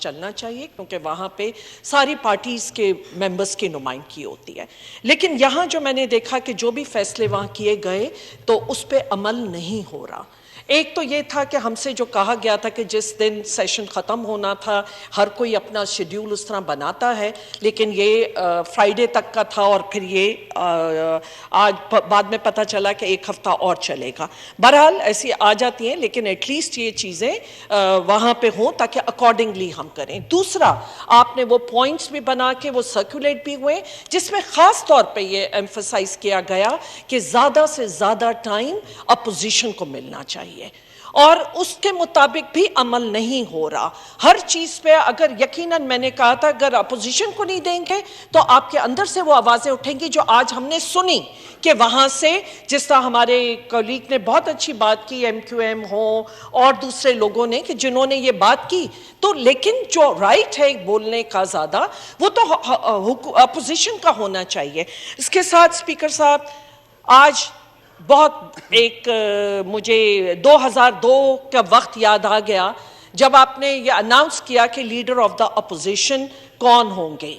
चलना चाहिए, क्योंकि वहाँ पे सारी पार्टीज़ के मेंबर्स की नुमाइंदगी होती है। लेकिन यहाँ जो मैंने देखा कि जो भी फैसले वहाँ किए गए तो उस पर अमल नहीं हो रहा। एक तो ये था कि हमसे जो कहा गया था कि जिस दिन सेशन ख़त्म होना था हर कोई अपना शेड्यूल उस तरह बनाता है, लेकिन ये फ्राइडे तक का था और फिर ये आज बाद में पता चला कि एक हफ़्ता और चलेगा। बहरहाल ऐसी आ जाती हैं, लेकिन एटलीस्ट ये चीज़ें वहाँ पे हों ताकि अकॉर्डिंगली हम करें। दूसरा, आपने वो पॉइंट्स भी बना के वो सर्कुलेट भी हुए जिसमें ख़ास तौर पे ये एम्फसाइज़ किया गया कि ज़्यादा से ज़्यादा टाइम अपोजिशन को मिलना चाहिए, और उसके मुताबिक भी अमल नहीं हो रहा। हर चीज़ पे अगर यकीनन मैंने कहा था अगर अपोजिशन को नहीं देंगे तो आपके अंदर से वो आवाज़ें उठेंगी जो आज हमने सुनी कि वहाँ से, जिस तरह हमारे कलीग ने बहुत अच्छी बात की, MQM हो और दूसरे लोगों ने कि जिन्होंने ये बात की, तो लेकिन जो राइट है बोलने का ज़्यादा वो तो अपोजिशन का होना चाहिए। इसके साथ स्पीकर साहब, आज बहुत मुझे 2002 का वक्त याद आ गया जब आपने ये अनाउंस किया कि लीडर ऑफ द अपोजिशन कौन होंगे,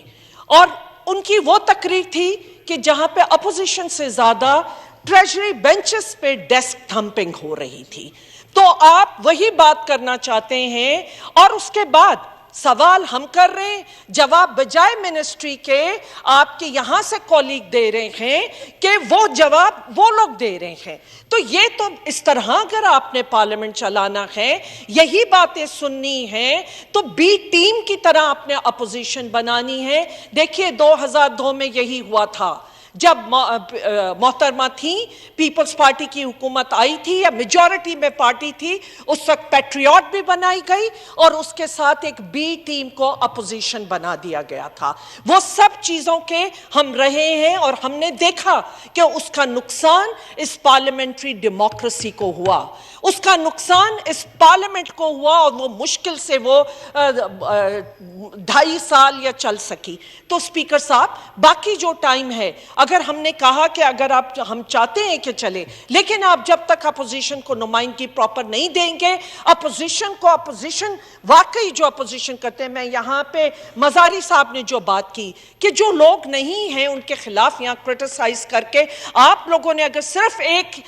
और उनकी वो तकरीर थी कि जहां पे अपोजिशन से ज्यादा ट्रेजरी बेंचेस पे डेस्क थंपिंग हो रही थी। तो आप वही बात करना चाहते हैं और उसके बाद सवाल हम कर रहे हैं, जवाब बजाय मिनिस्ट्री के आपके यहां से कॉलीग दे रहे हैं कि वो जवाब वो लोग दे रहे हैं। तो ये तो इस तरह अगर आपने पार्लियामेंट चलाना है, यही बातें सुननी है, तो बी टीम की तरह आपने अपोजिशन बनानी है। देखिए 2002 में यही हुआ था जब मोहतरमा थी, पीपल्स पार्टी की हुकूमत आई थी या मेजॉरिटी में पार्टी थी, उस वक्त पैट्रियट भी बनाई गई और उसके साथ एक बी टीम को अपोजिशन बना दिया गया था। वो सब चीज़ों के हम रहे हैं और हमने देखा कि उसका नुकसान इस पार्लियामेंट्री डेमोक्रेसी को हुआ, उसका नुकसान इस पार्लियामेंट को हुआ और वो मुश्किल से वो 2.5 साल या चल सकी। तो स्पीकर साहब, बाकी जो टाइम है, अगर हमने कहा कि अगर हम चाहते हैं कि चले, लेकिन आप जब तक अपोजिशन को नुमाइंदगी प्रॉपर नहीं देंगे, अपोजिशन वाकई जो अपोजिशन करते हैं, मैं यहाँ पे मजारी साहब ने जो बात की कि जो लोग नहीं हैं उनके खिलाफ यहाँ क्रिटिसाइज करके आप लोगों ने अगर सिर्फ एक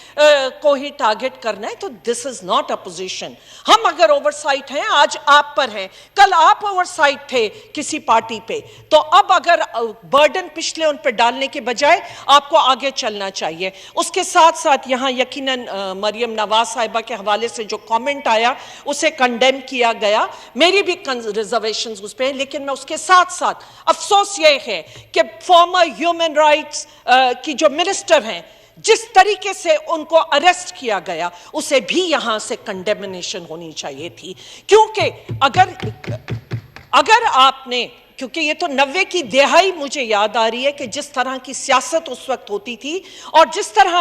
को ही टारगेट करना है तो दिस इज नॉट अपोजिशन। हम अगर ओवरसाइट हैं, आज आप पर हैं, कल आप ओवरसाइट थे किसी पार्टी पे, तो अब अगर बर्डन पिछले उन पर डालने के बजाय आपको आगे चलना चाहिए। उसके साथ साथ यहाँ यकीनन मरियम नवाज साहिबा के हवाले से जो कमेंट आया उसे कंडेम किया गया, मेरी भी रिजर्वेशंस उस पर, लेकिन मैं उसके साथ साथ अफसोस ये है कि फॉर्मर ह्यूमन राइट्स की जो मिनिस्टर हैं, जिस तरीके से उनको अरेस्ट किया गया उसे भी यहां से कंडेमनेशन होनी चाहिए थी। क्योंकि अगर आपने, क्योंकि ये तो 90 की दिहाई मुझे याद आ रही है कि जिस तरह की सियासत उस वक्त होती थी और जिस तरह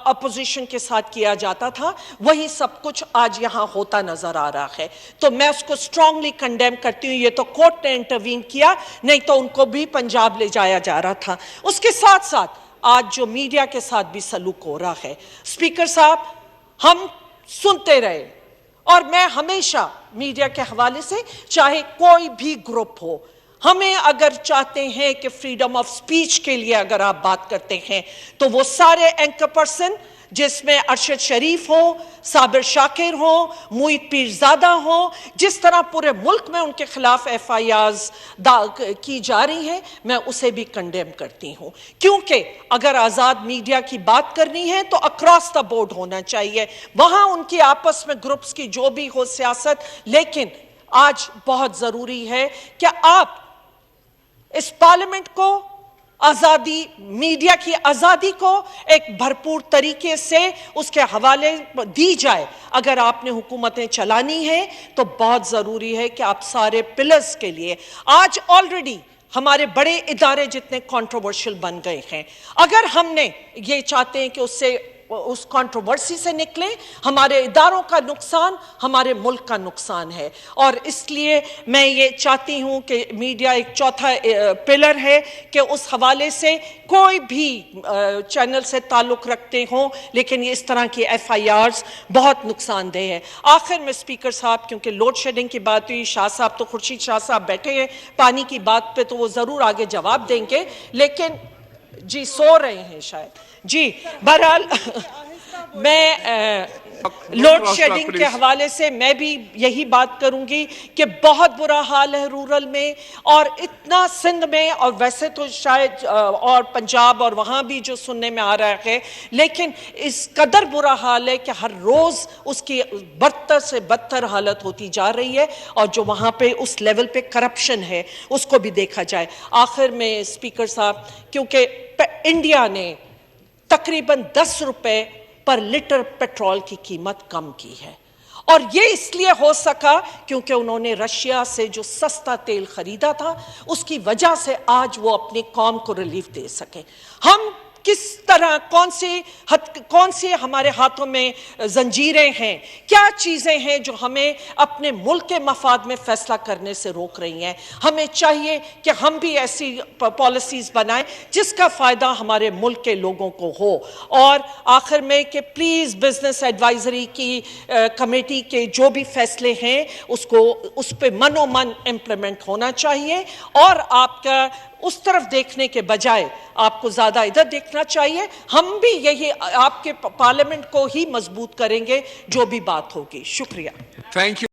अपोजिशन के साथ किया जाता था, वही सब कुछ आज यहाँ होता नजर आ रहा है। तो मैं उसको स्ट्रांगली कंडेम करती हूँ। ये तो कोर्ट ने इंटरवीन किया, नहीं तो उनको भी पंजाब ले जाया जा रहा था। उसके साथ साथ आज जो मीडिया के साथ भी सलूक हो रहा है, स्पीकर साहब, हम सुनते रहे और मैं हमेशा मीडिया के हवाले से, चाहे कोई भी ग्रुप हो, हमें अगर चाहते हैं कि फ्रीडम ऑफ स्पीच के लिए अगर आप बात करते हैं तो वो सारे एंकर पर्सन, जिसमें अरशद शरीफ हो, साबिर शाकिर हो, मुईद पीरजादा हो, जिस तरह पूरे मुल्क में उनके खिलाफ FIRs की जा रही हैं, मैं उसे भी कंडेम करती हूँ। क्योंकि अगर आज़ाद मीडिया की बात करनी है तो अक्रॉस द बोर्ड होना चाहिए, वहाँ उनकी आपस में ग्रुप्स की जो भी हो सियासत, लेकिन आज बहुत ज़रूरी है कि आप इस पार्लियामेंट को, आज़ादी, मीडिया की आज़ादी को एक भरपूर तरीके से उसके हवाले दी जाए। अगर आपने हुकूमतें चलानी है तो बहुत ज़रूरी है कि आप सारे पिलर्स के लिए, आज ऑलरेडी हमारे बड़े इदारे जितने कंट्रोवर्शियल बन गए हैं, अगर हमने ये चाहते हैं कि उससे उस कंट्रोवर्सी से निकलें। हमारे इदारों का नुकसान हमारे मुल्क का नुकसान है, और इसलिए मैं ये चाहती हूं कि मीडिया एक चौथा पिलर है कि उस हवाले से कोई भी चैनल से ताल्लुक़ रखते हों, लेकिन ये इस तरह की FIRs बहुत नुकसानदेह है। आखिर में स्पीकर साहब, क्योंकि लोड शेडिंग की बात हुई, शाह साहब तो खुर्शीद शाह साहब बैठे हैं, पानी की बात पे तो वो ज़रूर आगे जवाब देंगे, लेकिन जी सो रहे हैं शायद जी। बहरहाल मैं लोड शेडिंग के हवाले से मैं भी यही बात करूंगी कि बहुत बुरा हाल है रूरल में, और इतना सिंध में, और वैसे तो शायद और पंजाब और वहाँ भी जो सुनने में आ रहा है, लेकिन इस कदर बुरा हाल है कि हर रोज़ उसकी बदतर से बदतर हालत होती जा रही है, और जो वहाँ पे उस लेवल पे करप्शन है उसको भी देखा जाए। आखिर में स्पीकर साहब, क्योंकि इंडिया ने तकरीबन 10 रुपए पर लीटर पेट्रोल की कीमत कम की है, और ये इसलिए हो सका क्योंकि उन्होंने रशिया से जो सस्ता तेल खरीदा था, उसकी वजह से आज वो अपनी कौम को रिलीफ दे सके। हम किस तरह, कौन सी हमारे हाथों में जंजीरें हैं, क्या चीज़ें हैं जो हमें अपने मुल्क के मफाद में फैसला करने से रोक रही हैं। हमें चाहिए कि हम भी ऐसी पॉलिसीज़ बनाएं जिसका फ़ायदा हमारे मुल्क के लोगों को हो। और आखिर में कि प्लीज़ बिजनेस एडवाइजरी की कमेटी के जो भी फैसले हैं उसको उस पर मनोमन इम्प्लीमेंट होना चाहिए, और आपका उस तरफ देखने के बजाय आपको ज़्यादा इधर देखना चाहिए। हम भी यही आपके पार्लियामेंट को ही मजबूत करेंगे जो भी बात होगी। शुक्रिया। Thank you.